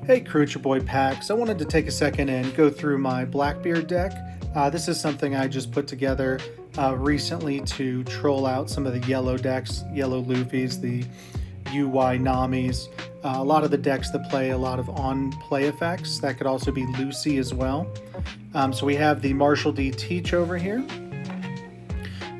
Hey crew, it's your boy Pax. I wanted to take a second and go through my BlackBeard deck. This is something I just put together recently to troll out some of the yellow decks, yellow Luffys, the UI Namis, a lot of the decks that play a lot of on-play effects. That could also be Lucy as well. So we have the Marshall D. Teach over here,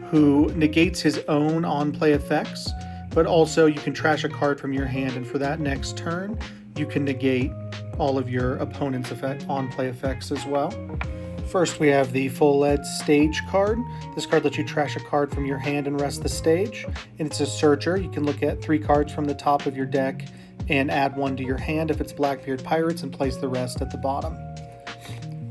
who negates his own on-play effects, but also you can trash a card from your hand, and for that next turn, you can negate all of your opponent's on-play effects as well. First, we have the Full Lead Stage card. This card lets you trash a card from your hand and rest the stage, and it's a searcher. You can look at 3 cards from the top of your deck and add 1 to your hand if it's BlackBeard Pirates and place the rest at the bottom.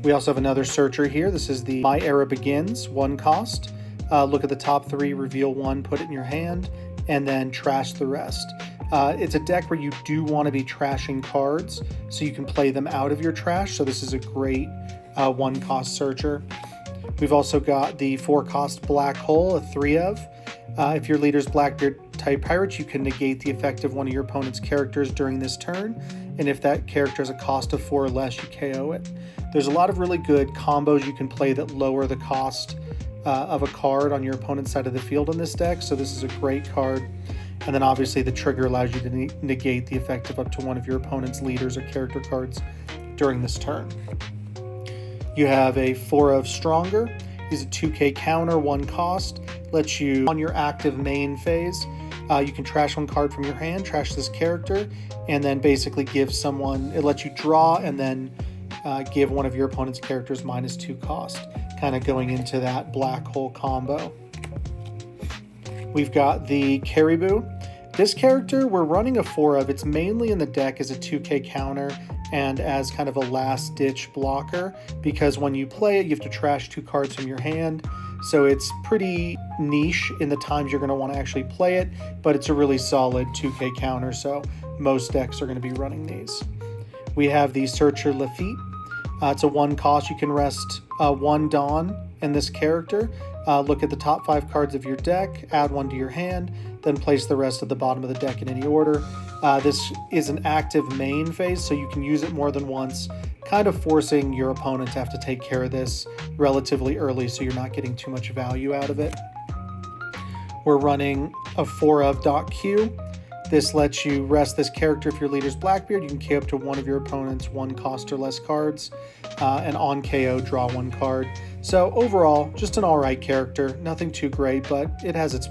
We also have another searcher here. This is the My Era Begins, 1 cost. Look at the top 3, reveal 1, put it in your hand, and then trash the rest. It's a deck where you do want to be trashing cards so you can play them out of your trash, so this is a great 1 cost searcher. We've also got the 4 cost Black Hole, a 3 of. If your leader's BlackBeard type pirates, you can negate the effect of one of your opponent's characters during this turn, and if that character has a cost of 4 or less, you KO it. There's a lot of really good combos you can play that lower the cost of a card on your opponent's side of the field in this deck, so this is a great card. And then obviously the trigger allows you to negate the effect of up to one of your opponent's leaders or character cards during this turn. You have a 4 of Stronger. He's a 2k counter, 1 cost. Lets you, on your active main phase, you can trash 1 card from your hand, trash this character, and then basically give someone, it lets you draw and then give one of your opponent's characters -2 cost, kind of going into that Black Hole combo. We've got the Caribou. This character we're running a 4 of. It's mainly in the deck as a 2k counter and as kind of a last ditch blocker, because when you play it you have to trash 2 cards from your hand, so it's pretty niche in the times you're going to want to actually play it, but it's a really solid 2k counter, so most decks are going to be running these. We have the Searcher Lafitte. It's a 1 cost. You can rest 1 Dawn in this character. Look at the top 5 cards of your deck, add 1 to your hand, then place the rest at the bottom of the deck in any order. This is an active main phase, so you can use it more than once, kind of forcing your opponent to have to take care of this relatively early so you're not getting too much value out of it. We're running a 4 of .Q. This lets you rest this character if your leader's BlackBeard. You can KO up to one of your opponent's 1 cost or less cards, and on KO, draw 1 card. So overall, just an alright character. Nothing too great, but it has its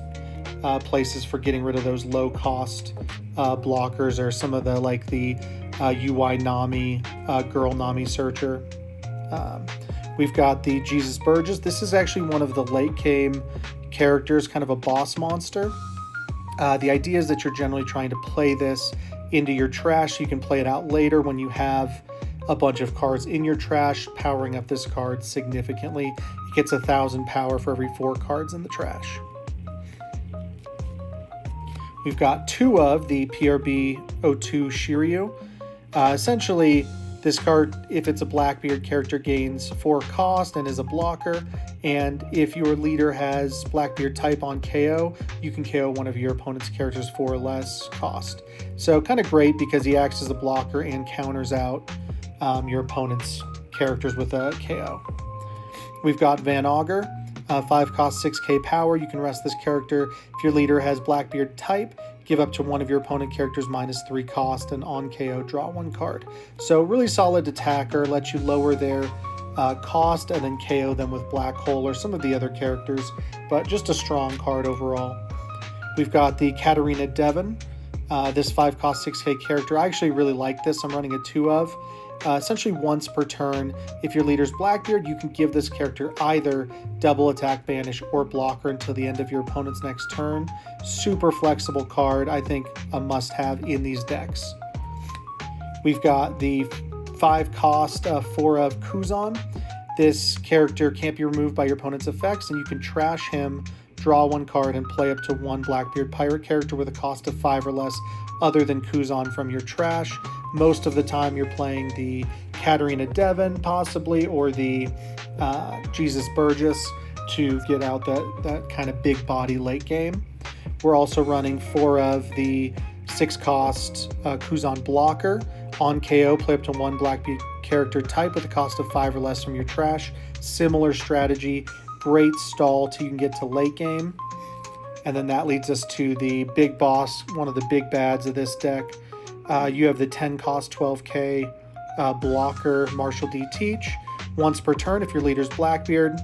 places for getting rid of those low cost blockers, or some of the, like the UI Nami, Girl Nami Searcher. We've got the Jesus Burgess. This is actually one of the late game characters, kind of a boss monster. The idea is that you're generally trying to play this into your trash so you can play it out later when you have a bunch of cards in your trash, powering up this card significantly. It gets 1,000 power for every 4 cards in the trash. We've got 2 of the PRB02 Shiryu. Essentially, this card, if it's a BlackBeard character, gains 4 cost and is a blocker, and if your leader has BlackBeard type on KO, you can KO one of your opponent's characters 4 or less cost. So kind of great because he acts as a blocker and counters out your opponent's characters with a KO. We've got Van Augur, 5 cost, 6k power. You can rest this character if your leader has BlackBeard type, give up to one of your opponent characters -3 cost, and on KO, draw 1 card. So really solid attacker, lets you lower their cost and then KO them with Black Hole or some of the other characters, but just a strong card overall. We've got the Katarina Devon. This 5 cost, 6k character. I actually really like this. I'm running a 2 of. Essentially once per turn, if your leader's BlackBeard, you can give this character either double attack, banish, or blocker until the end of your opponent's next turn. Super flexible card. I think a must-have in these decks. We've got the 5 cost 4 of Kuzan. This character can't be removed by your opponent's effects, and you can trash him, draw 1 card, and play up to 1 BlackBeard pirate character with a cost of 5 or less other than Kuzan from your trash. Most of the time you're playing the Katarina Devon possibly, or the Jesus Burgess to get out that kind of big body late game. We're also running 4 of the 6 cost Kuzan blocker. On KO, play up to 1 Blackbeard character type with a cost of 5 or less from your trash. Similar strategy, great stall till you can get to late game. And then that leads us to the big boss, one of the big bads of this deck. You have the 10 cost 12k blocker Marshall D. Teach. Once per turn, if your leader's Blackbeard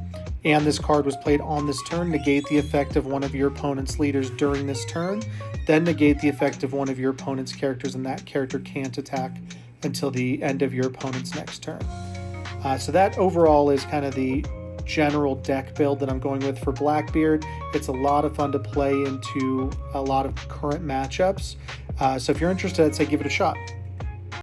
and this card was played on this turn, negate the effect of one of your opponent's leaders during this turn. Then negate the effect of one of your opponent's characters, and that character can't attack until the end of your opponent's next turn. So that overall is kind of the general deck build that I'm going with for Blackbeard. It's a lot of fun to play into a lot of current matchups. So if you're interested, I'd say give it a shot.